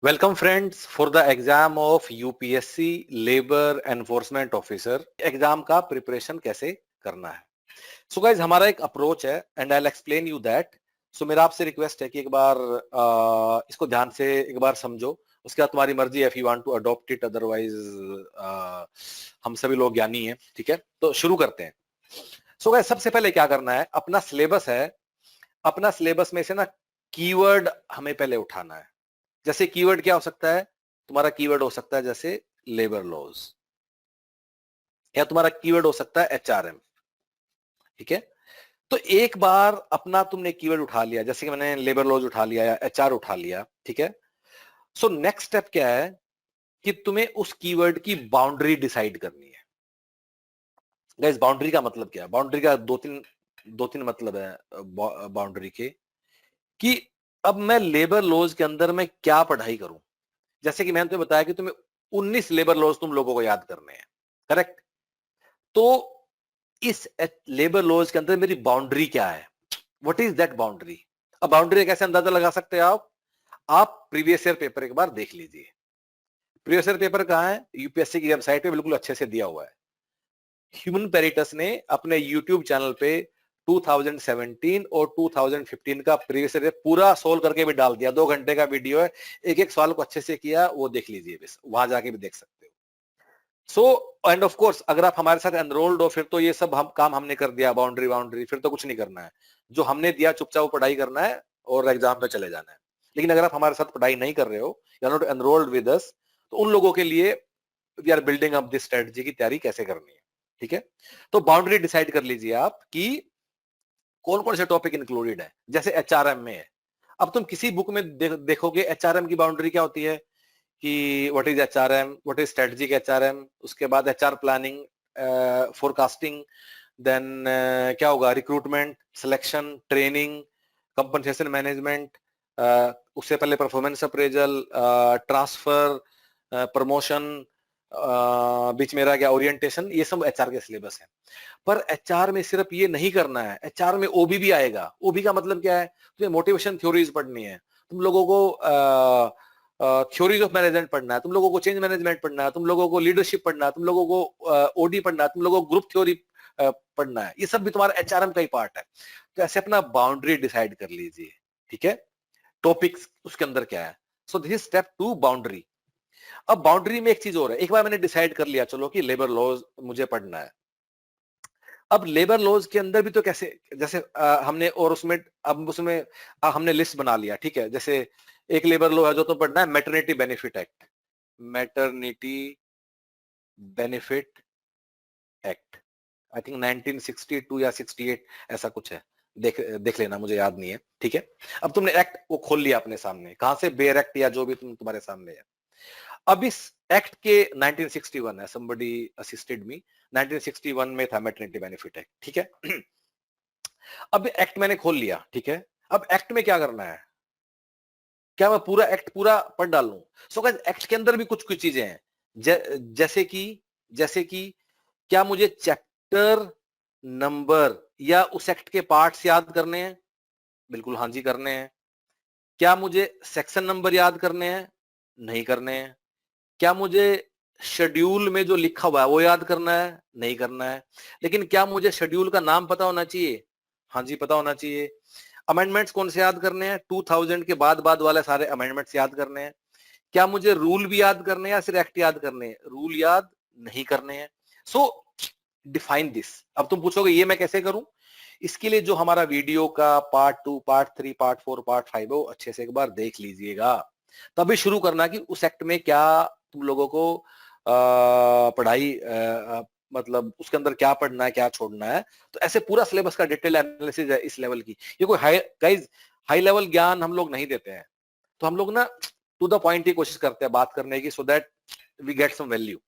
Welcome friends for the exam of UPSC labour enforcement officer. Exam का preparation कैसे करना है। सो गाइज हमारा एक अप्रोच है and I will explain you that. So मेरा आपसे रिक्वेस्ट है कि एक बार इसको ध्यान से एक बार समझो, उसके बाद तुम्हारी मर्जी है, if you want to adopt it, otherwise हम सभी लोग ज्ञानी हैं। ठीक है, तो शुरू करते हैं। सो गाइज सबसे पहले क्या करना है, अपना सिलेबस है, अपना सिलेबस में से ना कीवर्ड हमें पहले उठाना है। जैसे कीवर्ड क्या हो सकता है, तुम्हारा कीवर्ड हो सकता है जैसे लेबर लॉज, या तुम्हारा कीवर्ड हो सकता है एचआरएम। ठीक है, तो एक बार अपना तुमने कीवर्ड उठा लिया, जैसे कि मैंने लेबर लॉज उठा लिया या एचआर उठा लिया। ठीक है, सो नेक्स्ट स्टेप क्या है कि तुम्हें उस कीवर्ड की बाउंड्री डिसाइड करनी है। गाइस बाउंड्री का मतलब क्या है, बाउंड्री का दो तीन मतलब है बाउंड्री के, कि अब मैं लेबर लॉज के अंदर मैं क्या पढ़ाई करूं। जैसे कि मैंने तुम्हें बताया कि तुम्हें 19 लेबर लॉज तुम लोगों को याद करने हैं, करेक्ट। तो इस लेबर लॉज के अंदर मेरी बाउंड्री क्या है, व्हाट इज दैट बाउंड्री। अब बाउंड्री कैसे अंदाजा लगा सकते हैं आप प्रीवियस ईयर पेपर एक बार देख लीजिए। प्रीवियस ईयर पेपर कहाँ है, यूपीएससी की वेबसाइट पे बिल्कुल अच्छे से दिया हुआ है। ह्यूमन पेरिटस ने अपने यूट्यूब चैनल पे 2017 और 2015 का प्रीवियस ईयर पूरा सोल्व करके भी डाल दिया। 2 घंटे का वीडियो है, एक एक सवाल को अच्छे से किया, वो देख लीजिए, बस वहां जाके भी देख सकते हो। सो एंड ऑफ कोर्स अगर आप हमारे साथ एनरोल्ड हो, फिर तो ये सब हम काम हमने कर दिया, बाउंड्री बाउंड्री फिर तो कुछ नहीं करना है। जो हमने दिया चुपचाप पढ़ाई करना है और एग्जाम पे चले जाना है। लेकिन अगर आप हमारे साथ पढ़ाई नहीं कर रहे हो, you are not enrolled with us, तो उन लोगों के लिए we are building up this strategy की तैयारी कैसे करनी है। ठीक है, तो बाउंड्री डिसाइड कर लीजिए आप कि कौन कौन से टॉपिक इंक्लूडेड है। जैसे एचआरएम में है, अब तुम किसी बुक में देखोगे एचआरएम की बाउंड्री क्या होती है कि what is HRM, what is strategic HRM, उसके बाद एचआर प्लानिंग, फोरकास्टिंग, देन क्या होगा, recruitment, selection, training, compensation management, उससे पहले परफॉर्मेंस अप्रेजल, ट्रांसफर, प्रमोशन, बीच में रह गया ओरिएंटेशन। ये सब एचआर के सिलेबस है। पर एचआर में सिर्फ ये नहीं करना है, एचआर में ओबी भी आएगा। ओबी का मतलब क्या है, तुम्हें मोटिवेशन थ्योरीज पढ़नी है, तुम लोगों को थ्योरीज ऑफ मैनेजमेंट पढ़ना है, तुम लोगों को चेंज मैनेजमेंट पढ़ना है, तुम लोगों को लीडरशिप पढ़ना है, तुम लोगों को ओडी पढ़ना है, तुम लोगों को ग्रुप थ्योरी पढ़ना है। ये सब भी तुम्हारा एचआरएम का ही पार्ट है। तो ऐसे अपना बाउंड्री डिसाइड कर लीजिए। ठीक है, टॉपिक्स उसके अंदर क्या है। So this is step 2, boundary. अब बाउंड्री में एक चीज और है, एक बार मैंने डिसाइड कर लिया चलो कि लेबर लॉज मुझे पढ़ना है। अब लेबर लॉज के अंदर भी तो कैसे, जैसे हमने और उसमें अब उसमें हमने लिस्ट बना लिया। ठीक है, जैसे एक लेबर लॉ है जो तो पढ़ना है, maternity benefit act, maternity benefit act, I think 1962 या 68 ऐसा कुछ है। देख लेना, मुझे याद नहीं है। ठीक है, अब तुमने एक्ट को खोल लिया अपने सामने, कहां से, बेयर एक्ट या जो भी तुम्हारे सामने है। अब इस एक्ट के 1961 है, somebody assisted me, 1961 में था मैटरनिटी बेनिफिट एक्ट। ठीक है, अब एक्ट मैंने खोल लिया। ठीक है, अब एक्ट में क्या करना है, क्या मैं पूरा एक्ट पूरा पढ़ डाल लूं। सो गाइस एक्ट के अंदर भी कुछ कुछ चीजें हैं, जैसे कि क्या मुझे चैप्टर नंबर या उस एक्ट के पार्ट्स याद करने हैं, बिल्कुल हाँ जी करने हैं। क्या मुझे सेक्शन नंबर याद करने हैं, नहीं करने हैं। क्या मुझे शेड्यूल में जो लिखा हुआ है वो याद करना है, नहीं करना है। लेकिन क्या मुझे शेड्यूल का नाम पता होना चाहिए, हाँ जी पता होना चाहिए। अमेंडमेंट्स कौन से याद करने हैं, 2000 के बाद बाद वाले सारे अमेंडमेंट्स याद करने हैं। क्या मुझे रूल भी याद करने हैं या सिर्फ एक्ट याद करने हैं, रूल याद नहीं करने हैं। सो डिफाइन दिस। अब तुम पूछोगे ये मैं कैसे करूं, इसके लिए जो हमारा वीडियो का पार्ट 2, पार्ट 3, पार्ट 4, पार्ट 5 है वो अच्छे से एक बार देख लीजिएगा, तभी शुरू करना कि उस एक्ट में क्या तुम लोगों को पढ़ाई मतलब उसके अंदर क्या पढ़ना है, क्या छोड़ना है। तो ऐसे पूरा सिलेबस का डिटेल एनालिसिस है इस लेवल की। ये कोई हाई लेवल ज्ञान हम लोग नहीं देते हैं, तो हम लोग ना टू द पॉइंट ही कोशिश करते हैं बात करने की, so that we get some value.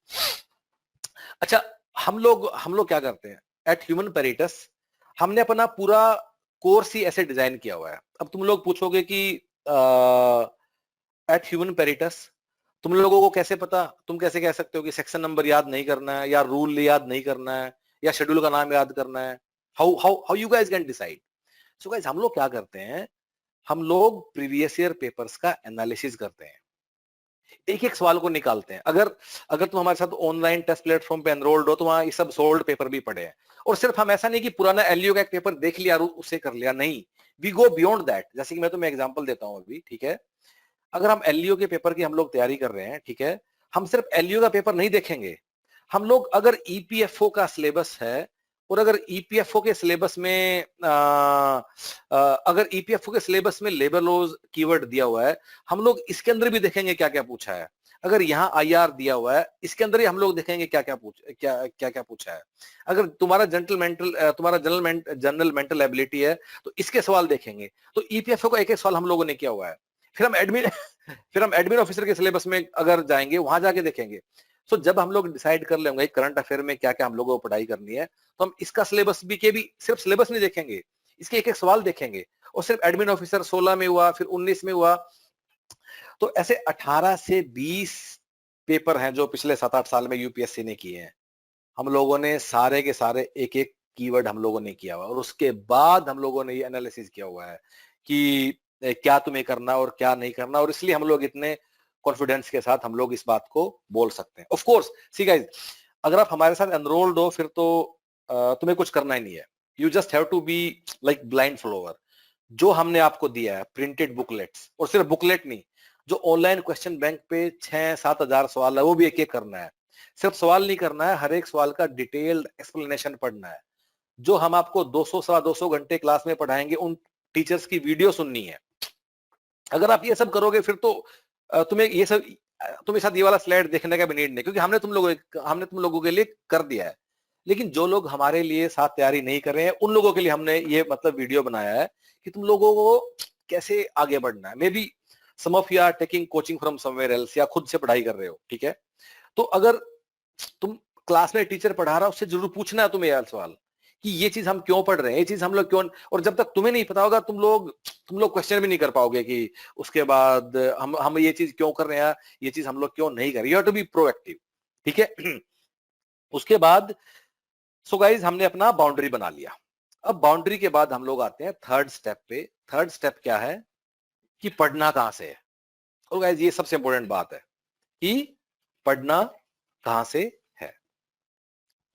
अच्छा, हम लोग क्या करते हैं एट ह्यूमन पेरिटस, हमने अपना पूरा कोर्स ही ऐसे डिजाइन किया हुआ है। अब तुम लोग पूछोगे कि एट ह्यूमन पेरिटस तुम लोगों को कैसे पता, तुम कैसे कह सकते हो कि सेक्शन नंबर याद नहीं करना है या रूल याद नहीं करना है या शेड्यूल का नाम याद करना है। How how how you guys can decide. So guys हम लोग क्या करते हैं, हम लोग प्रीवियस ईयर पेपर्स का एनालिसिस करते हैं। एक एक सवाल को निकालते हैं। अगर अगर तुम हमारे साथ ऑनलाइन टेस्ट प्लेटफॉर्म पे एनरोल्ड हो तो वहां ये सब सोल्ड पेपर भी पड़े हैं। और सिर्फ हम ऐसा नहीं कि पुराना एलयू का एक पेपर देख लिया और उसे कर लिया, नहीं, वी गो बियॉन्ड दैट। जैसे कि मैं तुम्हें एग्जांपल देता हूं अभी, ठीक है। अगर हम एलयू के पेपर की हम लोग तैयारी कर रहे हैं, ठीक है, हम सिर्फ एलयू का पेपर नहीं देखेंगे। हम लोग अगर ईपीएफओ का सिलेबस है और अगर ईपीएफओ के सिलेबस में अगर ईपीएफओ के सिलेबस में लेबर लॉज कीवर्ड दिया हुआ है, हम लोग इसके अंदर भी देखेंगे क्या क्या पूछा है। अगर यहाँ आईआर दिया हुआ है, इसके अंदर ही हम लोग देखेंगे क्या क्या पूछा है। अगर तुम्हारा जनरल मेंटल एबिलिटी है तो इसके सवाल देखेंगे। तो ईपीएफओ का एक एक सवाल हम लोगों ने किया हुआ है। फिर हम एडमिन फिर हम एडमिन ऑफिसर के सिलेबस में अगर जाएंगे, वहां जाके देखेंगे। सो जब हम लोग डिसाइड कर लेंगे करंट अफेयर में क्या क्या हम लोगों को पढ़ाई करनी है, तो हम इसका सिलेबस भी के भी सिर्फ सिलेबस नहीं देखेंगे, इसके एक एक सवाल देखेंगे। और सिर्फ एडमिन ऑफिसर 16 में हुआ, फिर 19 में हुआ, तो ऐसे 18 से 20 पेपर हैं जो पिछले 7-8 साल में यूपीएससी ने किए हैं। हम लोगों ने सारे के सारे एक एक कीवर्ड हम लोगों ने किया हुआ, और उसके बाद हम लोगों ने ये एनालिसिस किया हुआ है कि क्या तुम्हें करना और क्या नहीं करना। और इसलिए हम लोग इतने कॉन्फिडेंस के साथ हम लोग इस बात को बोल सकते हैं। ऑफ कोर्स सी गाइस, अगर आप हमारे साथ एनरोल्ड हो फिर तो तुम्हें कुछ करना ही नहीं है। You just have to be like blind follower. जो हमने आपको दिया है प्रिंटेड बुकलेट्स, और सिर्फ बुकलेट नहीं, जो ऑनलाइन क्वेश्चन बैंक पे 6-7 हजार सवाल है वो भी एक एक करना है। सिर्फ सवाल नहीं करना है, हर एक सवाल का डिटेल्ड एक्सप्लेनेशन पढ़ना है। जो हम आपको 200-250 घंटे क्लास में पढ़ाएंगे उन टीचर्स की वीडियो सुननी है। अगर आप ये सब करोगे फिर तो तुम्हें साथ ये वाला स्लाइड देखने का भी नीड नहीं, क्योंकि हमने तुम लोगों के लिए कर दिया है। लेकिन जो लोग हमारे लिए साथ तैयारी नहीं कर रहे हैं, उन लोगों के लिए हमने ये मतलब वीडियो बनाया है कि तुम लोगों को कैसे आगे बढ़ना है। Maybe some of you are taking coaching from somewhere else, या खुद से पढ़ाई कर रहे हो, ठीक है। तो अगर तुम क्लास में टीचर पढ़ा रहा है, उससे जरूर पूछना है तुम्हें यार सवाल कि ये चीज हम क्यों पढ़ रहे हैं, ये चीज हम लोग क्यों। और जब तक तुम्हें नहीं पता होगा तुम लोग क्वेश्चन भी नहीं कर पाओगे कि उसके बाद हम ये चीज क्यों कर रहे हैं, ये चीज हम लोग क्यों नहीं कर रहे। You have to be proactive, ठीक है। उसके बाद सो गाइज हमने अपना बाउंड्री बना लिया। अब बाउंड्री के बाद हम लोग आते हैं थर्ड स्टेप पे। थर्ड स्टेप क्या है कि पढ़ना कहां से है। और गाइज ये सबसे इंपॉर्टेंट बात है कि पढ़ना कहां से है।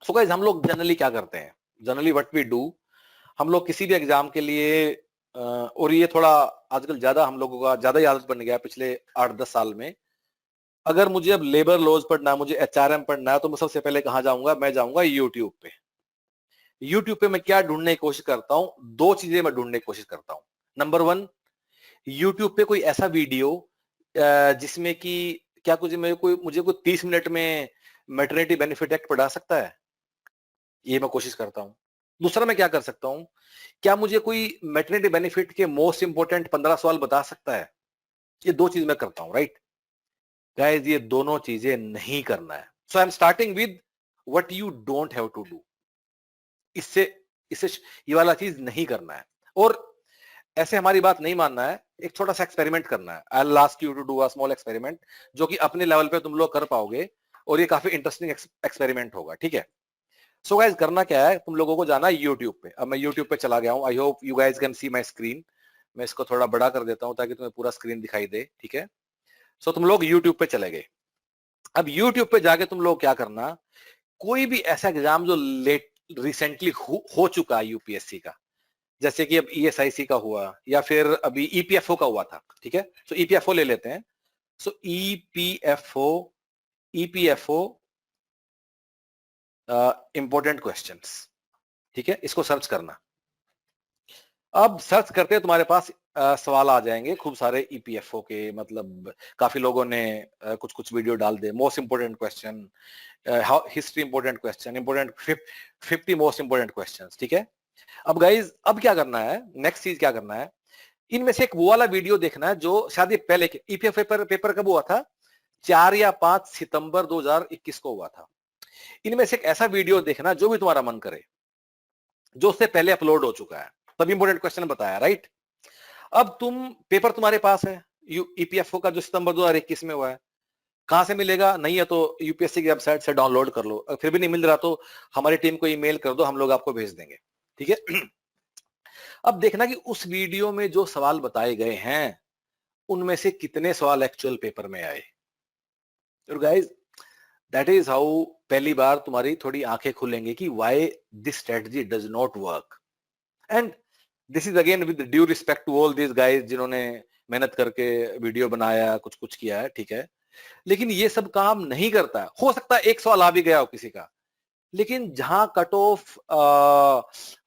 सो गाइज हम लोग जनरली क्या करते हैं, जनरली व्हाट वी डू, हम लोग किसी भी एग्जाम के लिए और ये थोड़ा आजकल ज्यादा हम लोगों का ज्यादा ही आदत बन गया पिछले 8-10 साल में। अगर मुझे अब लेबर लॉज पढ़ना है, मुझे एचआरएम पढ़ना है, तो मैं सबसे पहले कहां जाऊंगा, मैं जाऊंगा यूट्यूब पे। यूट्यूब पे मैं क्या ढूंढने की कोशिश करता हूं, दो चीजें मैं ढूंढने की कोशिश करता हूं। नंबर 1, यूट्यूब पे कोई ऐसा वीडियो जिसमें कि क्या कुछ मुझे कोई 30 मिनट में मैटरनिटी बेनिफिट एक्ट पढ़ा सकता है, ये मैं कोशिश करता हूं। दूसरा मैं क्या कर सकता हूं, क्या मुझे कोई मैटरनिटी बेनिफिट के मोस्ट इंपोर्टेंट 15 सवाल बता सकता है। ये दो चीज मैं करता हूं, राइट गाइस। ये दोनों चीजें नहीं करना है। So I am starting with what you don't have to do. इससे इससे ये वाला चीज नहीं करना है। और ऐसे हमारी बात नहीं मानना है, एक छोटा सा एक्सपेरिमेंट करना है। I will ask you to do a small experiment, जो कि अपने लेवल पे तुम लोग कर पाओगे, और ये काफी इंटरेस्टिंग एक्सपेरिमेंट होगा, ठीक है। सो गाइज करना क्या है, तुम लोगों को जाना है यूट्यूब पे। अब मैं यूट्यूब पे चला गया हूं। I hope you guys can see my screen. मैं इसको थोड़ा बड़ा कर देता हूं ताकि तुम्हें पूरा स्क्रीन दिखाई दे, ठीक है। सो तुम लोग यूट्यूब पे चले गए। अब यूट्यूब पे जाके तुम लोग क्या करना, कोई भी ऐसा एग्जाम जो लेट रिसेंटली हो चुका है यूपीएससी का, जैसे कि अब ईएसआईसी का हुआ या फिर अभी ईपीएफओ का हुआ था, ठीक है। सो ईपीएफओ ले लेते हैं। सो ईपीएफओ इंपॉर्टेंट क्वेश्चंस, ठीक है, इसको सर्च करना। अब सर्च करते तुम्हारे पास सवाल आ जाएंगे खूब सारे ईपीएफओ के, मतलब काफी लोगों ने कुछ कुछ वीडियो डाल दे। Most important question, history important question, important 50 most important questions, ठीक है। अब गाइज अब क्या करना है, नेक्स्ट चीज क्या करना है, इनमें से एक वो वाला वीडियो देखना है जो शायद ये पहले ईपीएफ पेपर कब हुआ था, 4 या 5 सितंबर 2021 को हुआ था। इनमें से एक ऐसा वीडियो देखना जो भी तुम्हारा मन करे, जो उससे पहले अपलोड हो चुका है, तब इंपोर्टेंट क्वेश्चन बताया, राइट। अब पेपर तुम्हारे पास है ईपीएफओ का जो सितंबर 2021 में हुआ है। कहां से मिलेगा, नहीं है तो यूपीएससी की वेबसाइट से डाउनलोड कर लो। फिर भी नहीं मिल रहा तो हमारी टीम को ईमेल कर दो, हम लोग आपको भेज देंगे, ठीक है। अब देखना कि उस वीडियो में जो सवाल बताए गए हैं उनमें से कितने सवाल एक्चुअल पेपर में आए। गाइस दैट इज हाउ पहली बार तुम्हारी थोड़ी आंखें खुलेंगी कि why this strategy does not work. And this is again with due respect to all this guys जिन्होंने मेहनत करके वीडियो बनाया, कुछ कुछ किया है, ठीक है, लेकिन ये सब काम नहीं करता है. हो सकता है एक सवाल आ भी गया हो किसी का, लेकिन जहां कट ऑफ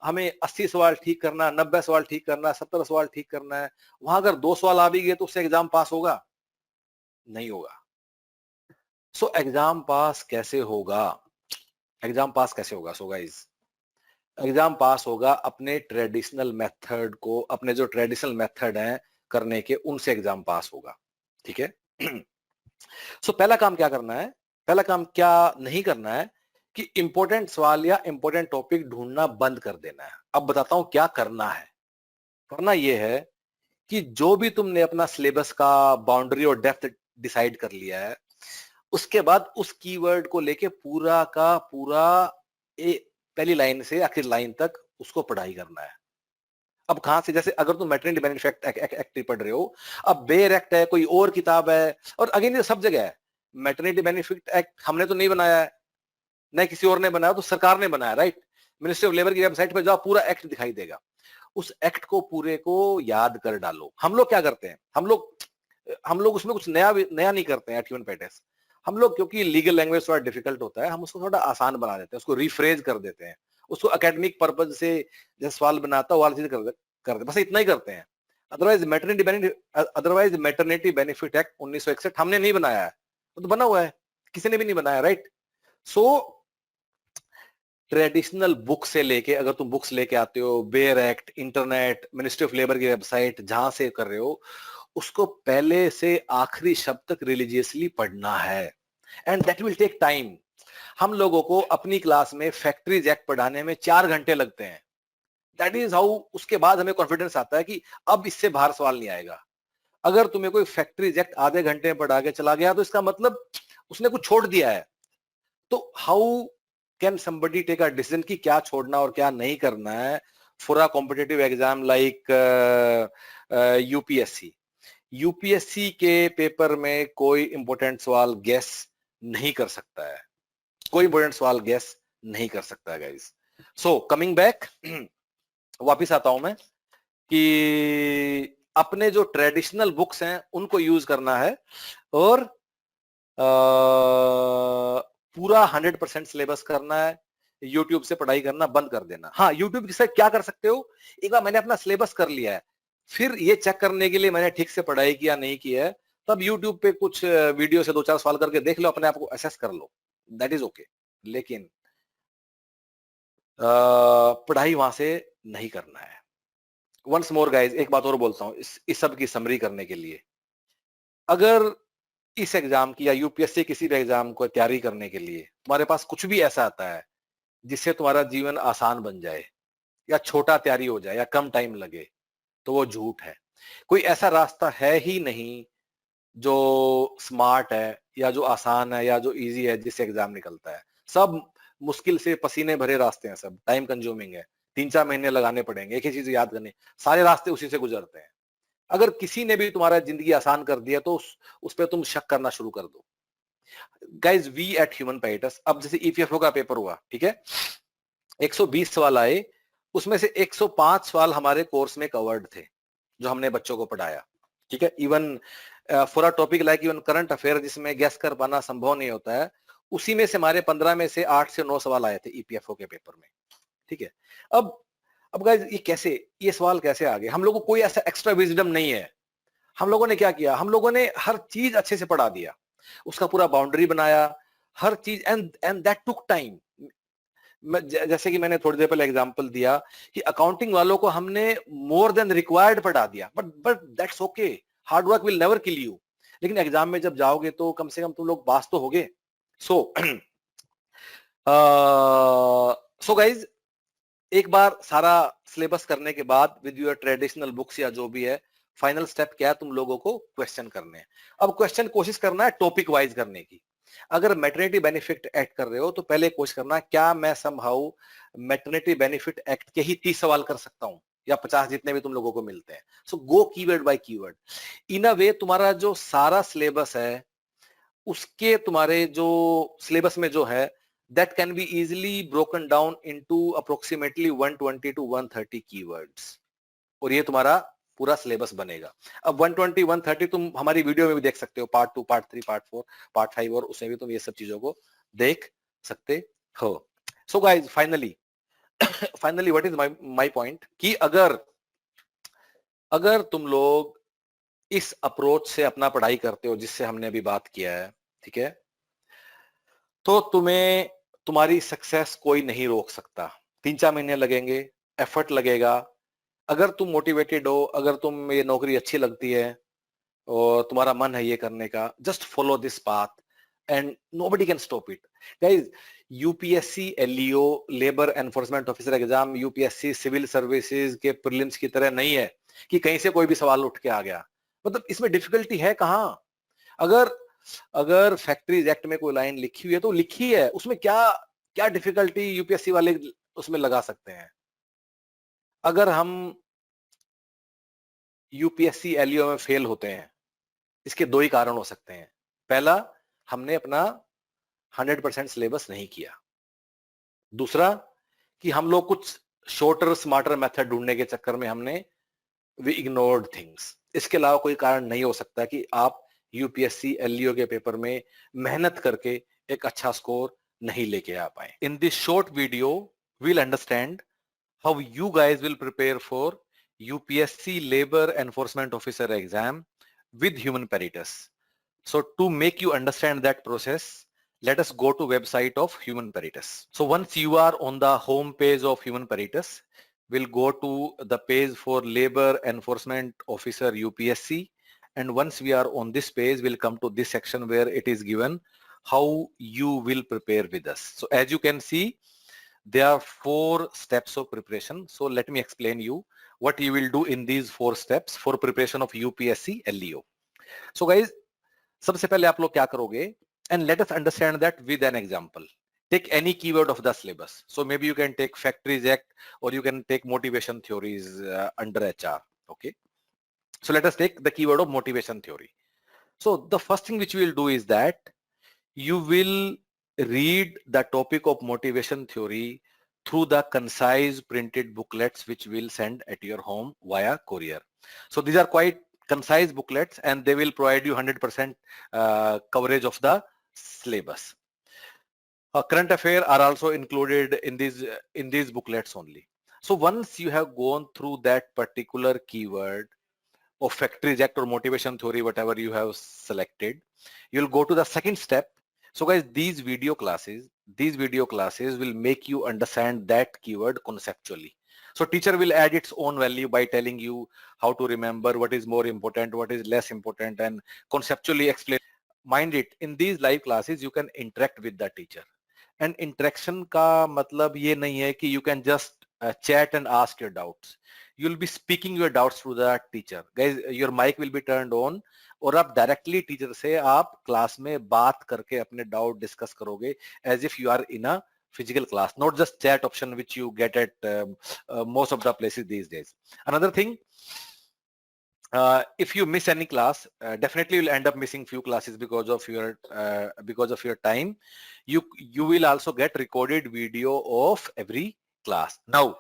हमें 80 सवाल ठीक करना, 90 सवाल ठीक करना, 70 सवाल ठीक करना है, वहां अगर 2 सवाल आ भी गए तो उससे एग्जाम पास होगा? नहीं होगा. सो एग्जाम पास कैसे होगा? एग्जाम पास कैसे होगा? सो गाइस, एग्जाम पास होगा अपने ट्रेडिशनल मेथड को, अपने जो ट्रेडिशनल मेथड हैं करने के, उनसे एग्जाम पास होगा. ठीक है. सो पहला काम क्या करना है, पहला काम क्या नहीं करना है कि इंपॉर्टेंट सवाल या इंपॉर्टेंट टॉपिक ढूंढना बंद कर देना है. अब बताता हूं क्या करना है. करना यह है कि जो भी तुमने अपना सिलेबस का बाउंड्री और डेप्थ डिसाइड कर लिया है, उसके बाद उस कीवर्ड को लेके पूरा का पूरा पहली लाइन से आखिरी लाइन तक उसको पढ़ाई करना है. अब कहां से, जैसे अगर तुम मैटरनिटी बेनिफिट एक्ट पढ़ रहे हो, अब बेयर एक्ट है, कोई और किताब है, और अगेन ये सब जगह है. मैटरनिटी बेनिफिट एक्ट हमने तो नहीं बनाया है, न किसी और ने बनाया, तो सरकार ने बनाया, राइट. मिनिस्ट्री ऑफ लेबर की वेबसाइट पर जाओ, पूरा एक्ट दिखाई देगा. उस एक्ट को पूरे को याद कर डालो. हम लोग क्या करते हैं, हम लोग उसमें कुछ नया नया नहीं करते हैं एट ह्यूमन पैटर्स. हम लोग, क्योंकि लीगल लैंग्वेज थोड़ा डिफिकल्ट होता है, हम उसको थोड़ा आसान बना देते हैं, उसको रिफ्रेज कर देते हैं, उसको एकेडमिक पर्पज से जैसे सवाल बनाता है वो वाली चीज कर दे, बस इतना ही करते हैं. अदरवाइज मैटरनिटी बेनिफिट एक्ट 1961 हमने नहीं बनाया है, वो तो बना हुआ है, किसी ने भी नहीं बनाया, राइट. सो ट्रेडिशनल बुक से लेके, अगर तुम बुक्स लेके आते हो, bare act, internet, ministry of labour की वेबसाइट, जहां से कर रहे हो, उसको पहले से आखिरी शब्द तक रिलीजियसली पढ़ना है. And that will take time. हम लोगों को अपनी क्लास में फैक्ट्रीज एक्ट पढ़ाने में 4 घंटे लगते हैं. That is how. उसके बाद हमें कॉन्फिडेंस आता है कि अब इससे बाहर सवाल नहीं आएगा. अगर तुम्हें कोई फैक्ट्रीज एक्ट आधे घंटे में पढ़ा के चला गया तो इसका मतलब उसने कुछ छोड़ दिया है. तो how can somebody take a decision कि क्या छोड़ना और क्या नहीं करना है for a competitive exam like UPSC. UPSC के पेपर में कोई इंपॉर्टेंट सवाल गेस नहीं कर सकता है, कोई इंपॉर्टेंट सवाल गेस नहीं कर सकता है गाइस. सो कमिंग बैक, वापिस आता हूं मैं कि अपने जो ट्रेडिशनल बुक्स हैं उनको यूज करना है, और पूरा 100% सिलेबस करना है. यूट्यूब से पढ़ाई करना बंद कर देना. हाँ, यूट्यूब से क्या कर सकते हो, एक बार मैंने अपना सिलेबस कर लिया है, फिर ये चेक करने के लिए मैंने ठीक से पढ़ाई किया नहीं किया है, तब यूट्यूब पे कुछ वीडियो से 2-4 सवाल करके देख लो, अपने आप को असेस कर लो, दैट इज ओके. लेकिन पढ़ाई वहां से नहीं करना है. वंस मोर गाइज, एक बात और बोलता हूं इस सब की समरी करने के लिए. अगर इस एग्जाम की या यूपीएससी किसी भी एग्जाम को तैयारी करने के लिए तुम्हारे पास कुछ भी ऐसा आता है जिससे तुम्हारा जीवन आसान बन जाए, या छोटा तैयारी हो जाए, या कम टाइम लगे, तो वो झूठ है. कोई ऐसा रास्ता है ही नहीं जो स्मार्ट है, या जो आसान है, या जो इजी है, जिससे एग्जाम निकलता है. सब मुश्किल से पसीने भरे रास्ते हैं, सब टाइम कंज्यूमिंग है, 3-4 महीने लगाने पड़ेंगे एक ही चीज याद करने, सारे रास्ते उसी से गुजरते हैं. अगर किसी ने भी तुम्हारा जिंदगी आसान कर दिया तो उस पर तुम शक करना शुरू कर दो. गाइज वी एट ह्यूमन पैटर्स, अब जैसे ईपीएफओ का पेपर हुआ, ठीक है, 120 सवाल आए, उसमें से 105 सवाल हमारे कोर्स में कवर्ड थे जो हमने बच्चों को पढ़ाया. ठीक है, even for a topic like even current affair जिसमें गेस कर पाना संभव नहीं होता है, उसी में से हमारे 15 में से 8 से 9 सवाल आए थे ईपीएफओ के पेपर में. ठीक है. अब गाइज ये सवाल कैसे आ गए? हम लोगों को कोई ऐसा एक्स्ट्रा विजडम नहीं है. हम लोगों ने क्या किया, हम लोगों ने हर चीज अच्छे से पढ़ा दिया, उसका पूरा बाउंड्री बनाया, हर चीज, एंड दैट टुक टाइम. जैसे कि मैंने थोड़ी देर पहले एग्जांपल दिया कि अकाउंटिंग वालों को हमने मोर देन रिक्वायर्ड पढ़ा दिया, but that's okay. Hard work will never kill you. लेकिन एग्जाम में जब जाओगे तो कम से कम तुम लोग पास तो होगे. सो गाइज, एक बार सारा सिलेबस करने के बाद विद योर ट्रेडिशनल बुक्स या जो भी है, फाइनल स्टेप क्या है, तुम लोगों को क्वेश्चन करने हैं. अब क्वेश्चन कोशिश करना है टॉपिक वाइज करने की. अगर मैटरनिटी बेनिफिट एक्ट कर रहे हो तो पहले कोशिश करना क्या मैं समहाउ मैटरनिटी बेनिफिट एक्ट के ही 30 सवाल कर सकता हूं, या 50, जितने भी तुम लोगों को मिलते हैं. सो गो कीवर्ड बाय कीवर्ड. इन अ वे तुम्हारा जो सारा सिलेबस है उसके तुम्हारे जो सिलेबस में जो है that can be easily broken down into approximately 120 to 130 keywords, और ये तुम्हारा पूरा सिलेबस बनेगा। अब 120 130 तुम हमारी वीडियो में भी देख सकते हो, पार्ट 2 पार्ट 3 पार्ट 4 पार्ट 5, और उसमें भी तुम ये सब चीजों को देख सकते हो। So guys finally what is my point, कि अगर तुम लोग इस अप्रोच से अपना पढ़ाई करते हो जिससे हमने अभी बात किया है, ठीक है, तो तुम्हें तुम्हारी सक्सेस कोई नहीं रोक सकता। 3-4 महीने लगेंगे, एफर्ट लगेगा। अगर तुम मोटिवेटेड हो, अगर तुम ये नौकरी अच्छी लगती है और तुम्हारा मन है ये करने का, just follow this path and nobody can stop it. Guys, UPSC LEO labour enforcement officer exam UPSC civil services के प्रीलिम्स की तरह नहीं है कि कहीं से कोई भी सवाल उठ के आ गया। मतलब इसमें डिफिकल्टी है कहाँ? अगर अगर फैक्ट्रीज एक्ट में कोई लाइन लिखी हुई है तो लिखी है, उसमें क्या क्या डिफिकल्टी यूपीएससी वाले उसमें लगा सकते हैं? अगर हम यूपीएससी एलईओ में फेल होते हैं, इसके दो ही कारण हो सकते हैं। पहला, हमने अपना 100% सिलेबस नहीं किया। दूसरा, कि हम लोग कुछ शॉर्टर स्मार्टर मेथड ढूंढने के चक्कर में हमने वी इग्नोर्ड थिंग्स। इसके अलावा कोई कारण नहीं हो सकता कि आप यूपीएससी एलईओ के पेपर में मेहनत करके एक अच्छा स्कोर नहीं लेके आ पाए। In this short video we'll understand how you guys will prepare for UPSC Labor Enforcement Officer exam with Human Peritus. So to make you understand that process, let us go to website of Human Peritus. So once you are on the home page of Human Peritus, we'll go to the page for Labor Enforcement Officer UPSC. And once we are on this page, we'll come to this section where it is given how you will prepare with us. So as you can see, there are 4 steps of preparation. So let me explain you what you will do in these 4 steps for preparation of UPSC LEO. So guys, सबसे पहले आप लोग क्या करोगे, and let us understand that with an example. Take any keyword of the syllabus. So maybe you can take Factories Act or you can take motivation theories under HR. Okay. So let us take the keyword of motivation theory. So the first thing which we will do is that you will read the topic of motivation theory through the concise printed booklets which we'll send at your home via courier. So these are quite concise booklets and they will provide you 100% coverage of the syllabus. Current affairs are also included in these booklets only. So once you have gone through that particular keyword of Factories Act or motivation theory, whatever you have selected, you'll go to the second step. So guys, these video classes will make you understand that keyword conceptually. So teacher will add its own value by telling you how to remember what is more important, what is less important, and conceptually explain. Mind it, in these live classes, you can interact with the teacher. And interaction का मतलब ये नहीं है कि you can just chat and ask your doubts. You'll be speaking your doubts to the teacher. Guys, your mic will be turned on और आप directly teacher से आप क्लास में बात करके अपने डाउट डिस्कस करोगे as if you are in a physical class, not just chat option which you get at most of the places these days. Another thing, if you miss any class, definitely you'll end up missing few classes because of your time. You will also get recorded video of every class. Now,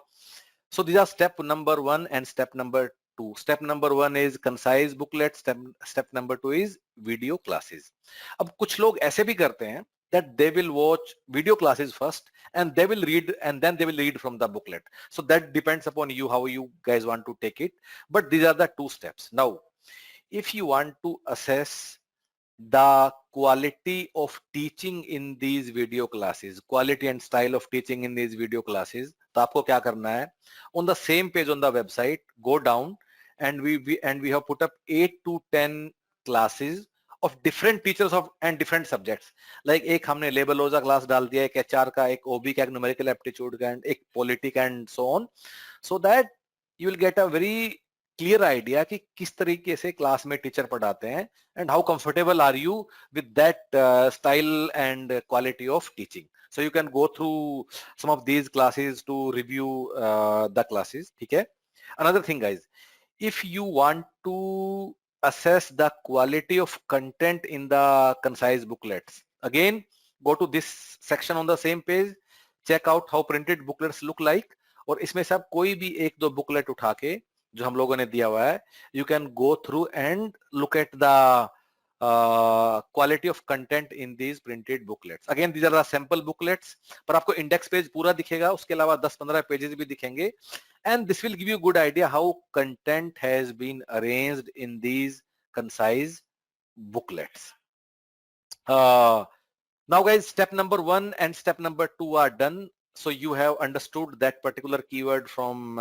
so these are step number 1 and step number 2. Step number 1 is concise booklet. Step number 2 is video classes. अब कुछ लोग ऐसे भी करते हैं that they will watch video classes first and they will read and then they will read from the booklet. So that depends upon you how you guys want to take it. But these are the 2 steps. Now, if you want to assess the quality of teaching in these video classes, quality and style of teaching in these video classes, तो आपको क्या करना है? On the same page on the website, go down and we have put up 8 to 10 classes of different teachers of and different subjects. Like एक हमने लेबलोजा class डाल दिया, एक HR का, एक OB का, एक न्यूमेरिकल एप्टीट्यूड का, एक politic and so on, so that you will get a very clear idea कि किस तरीके से क्लास में टीचर पढ़ाते हैं and how comfortable are you with that style and quality of teaching. So you can go through some of these classes to review the classes. ठीक है? Another thing guys, if you want to assess the quality of content in the concise booklets. Again, go to this section on the same page, check out how printed booklets look like, और इसमें से आप कोई भी एक दो booklet उठा के जो हम लोगों ने दिया हुआ है, you can go through and look at the quality of content in these printed booklets. Again, these are the sample booklets, पर आपको index page पूरा दिखेगा, उसके अलावा 10-15 pages भी दिखेंगे, and this will give you a good idea how content has been arranged in these concise booklets. Now guys, step number 1 and step number 2 are done. So you have understood that particular keyword from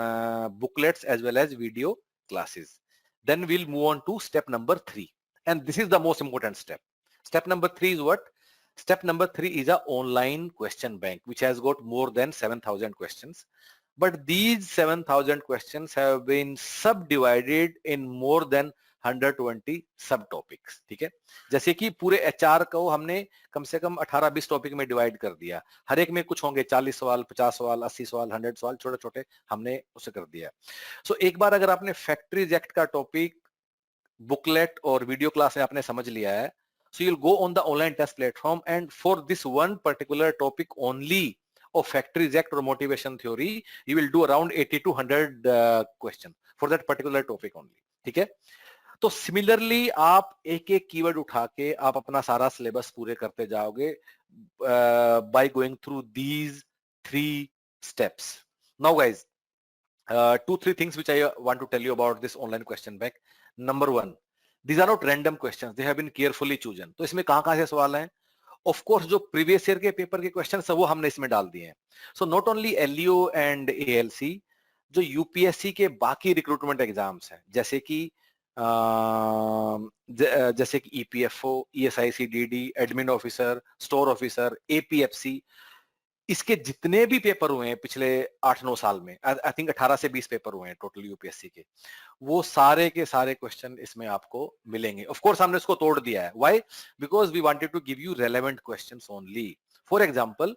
booklets as well as video classes. Then we'll move on to step number 3. And this is the most important step. Step number 3 is what? Step number 3 is a online question bank, which has got more than 7,000 questions. But these 7,000 questions have been subdivided in more than 120 सब topics. ठीक है, जैसे कि पूरे HR को हमने कम से कम 18-20 topic में डिवाइड कर दिया, हर एक में कुछ होंगे 40 सवाल, 50 सवाल, 80 सवाल, 100 सवाल, छोटे छोटे हमने उसे कर दिया. सो एक बार अगर आपने फैक्ट्रीज एक्ट का टॉपिक बुकलेट और वीडियो क्लास में आपने समझ लिया है, so you'll go on the online test platform and for this one particular topic only of factories act or motivation theory you will do around 80 to 100 question for that particular topic only. ठीक है, तो similarly आप एक एक keyword उठा के आप अपना सारा सिलेबस पूरे करते जाओगे by going through these 3 steps. Now guys, 2-3 things which I want to tell you about this online question bank. Number 1, these are not random questions, they have been carefully chosen. तो इसमें कहां कहां से सवाल हैं? ऑफ कोर्स जो previous year के paper के क्वेश्चन है वो हमने इसमें डाल दिए हैं. So not only LEO and ALC, जो यूपीएससी के बाकी रिक्रूटमेंट एग्जाम्स हैं जैसे कि जैसे कि EPFO, ESIC DD, admin officer, store officer, APFC, इसके जितने भी पेपर हुए हैं पिछले 8-9 साल में, आई थिंक 18 से 20 पेपर हुए हैं टोटल यूपीएससी के, वो सारे के सारे क्वेश्चन इसमें आपको मिलेंगे. ऑफ कोर्स हमने इसको तोड़ दिया है. Why? Because we wanted to give you relevant questions only. For example,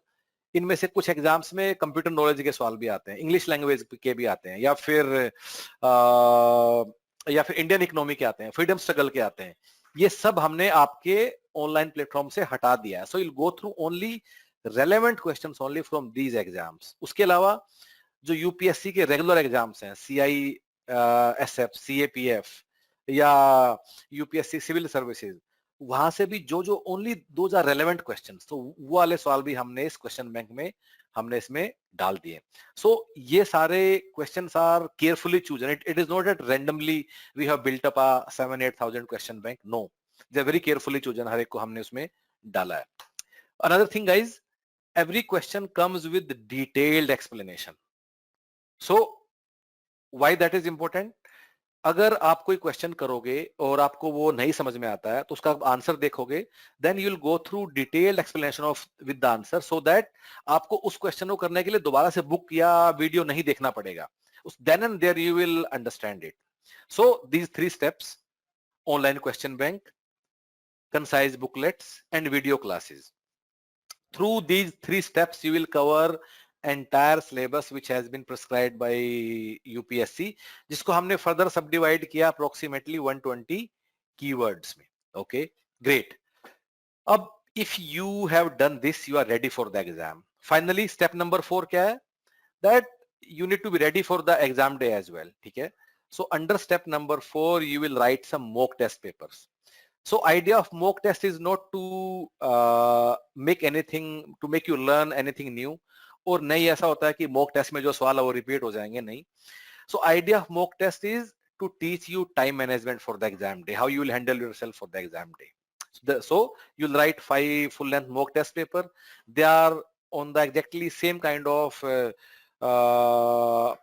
इनमें से कुछ एग्जाम्स में कंप्यूटर नॉलेज के सवाल भी आते हैं, इंग्लिश लैंग्वेज के भी आते हैं, या फिर इंडियन इकोनॉमी के आते हैं, फ्रीडम स्ट्रगल के आते हैं. ये सब हमने आपके ऑनलाइन प्लेटफॉर्म से हटा दिया है. So you will go through only relevant questions only from these exams. उसके अलावा जो यूपीएससी के रेगुलर एग्जाम्स हैं, सीआईएसएफ, सीएपीएफ या यूपीएससी सिविल सर्विसेज, वहां से भी जो जो only those are relevant questions, तो वो वाले सवाल भी हमने इस क्वेश्चन बैंक में हमने इसमें डाल दिए. सो ये सारे questions are carefully chosen. It is not that randomly we have built up a 7-8,000 question bank. No, they are very carefully chosen. हर एक को हमने उसमें डाला है. Another thing guys, every question comes with detailed explanation. So why that is important? अगर आप कोई क्वेश्चन करोगे और आपको वो नहीं समझ में आता है तो उसका आंसर देखोगे, then you will go through detailed explanation of with the answer, so that आपको उस क्वेश्चन को करने के लिए दोबारा से बुक या वीडियो नहीं देखना पड़ेगा. Then and there you will understand it. So these 3 steps, online question bank, concise booklets and video classes. Through these 3 steps you will cover entire syllabus which has been prescribed by UPSC, जिसको हमने further subdivide किया approximately 120 keywords में. Okay, great. अब if you have done this, you are ready for the exam. Finally, step number 4 क्या है? That you need to be ready for the exam day as well. ठीक है? So under step number 4 you will write some mock test papers. So idea of mock test is not to make you learn anything new, और नहीं ऐसा होता है कि mock test में जो सवाल है वो repeat हो जाएंगे, नहीं. So idea of mock test is to teach you time management for the exam day, how you will handle yourself for the exam day. So you'll write 5 full length mock test paper. They are on the exactly same kind of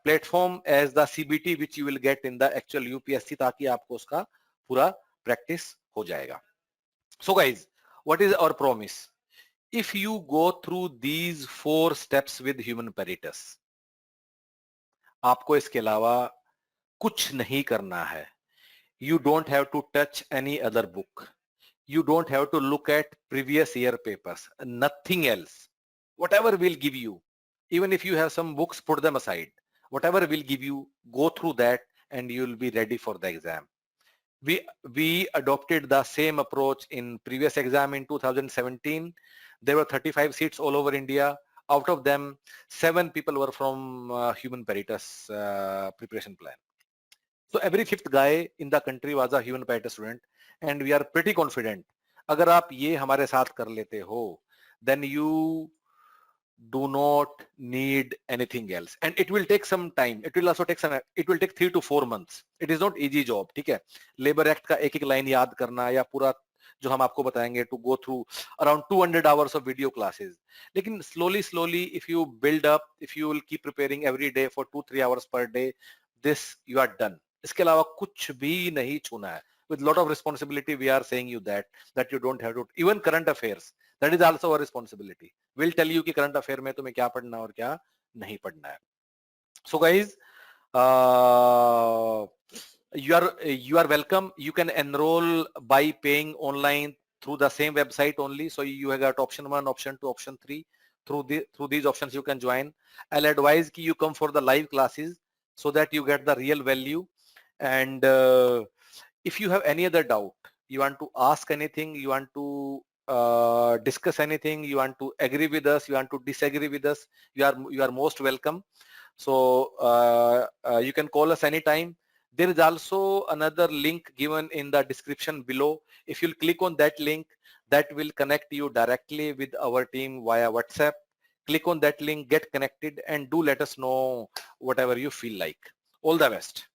platform as the CBT which you will get in the actual UPSC, ताकि आपको उसका पूरा practice हो जाएगा. So guys, what is our promise? If you go through these 4 steps with human peritus, आपको इसके अलावा कुछ नहीं करना है. You don't have to touch any other book. You don't have to look at previous year papers. Nothing else. Whatever will give you, even if you have some books, put them aside. Whatever will give you, go through that and you will be ready for the exam. we adopted the same approach in previous exam in 2017. There were 35 seats all over India. Out of them, 7 people were from Human Peritus preparation plan. So every 5th guy in the country was a Human Peritus student, and we are pretty confident. अगर आप ये हमारे साथ कर लेते हो, then you do not need anything else, and it will take some time. It will also take 3 to 4 months. It is not easy job. ठीक है, लेबर एक्ट का एक एक लाइन याद करना या पूरा जो हम आपको बताएंगे to go through around 200 hours of video classes. लेकिन slowly if you build up, if you will keep preparing every day for 2-3 hours per day, this you are done. इसके अलावा कुछ भी नहीं छूना है. With lot of responsibility, we are saying you that you don't have to, even current affairs, that is also a responsibility. We'll tell you कि current affair में तुम्हें क्या पढ़ना और क्या नहीं पढ़ना है. So guys, you are welcome. You can enroll by paying online through the same website only. So you have got option 1, option 2, option 3. Through these options you can join. I'll advise कि you come for the live classes so that you get the real value. And if you have any other doubt, you want to ask anything, you want to discuss anything, you want to agree with us, you want to disagree with us, you are most welcome. So you can call us anytime. There is also another link given in the description below. If you'll click on that link, that will connect you directly with our team via WhatsApp. Click on that link, get connected, and do let us know whatever you feel like. All the best.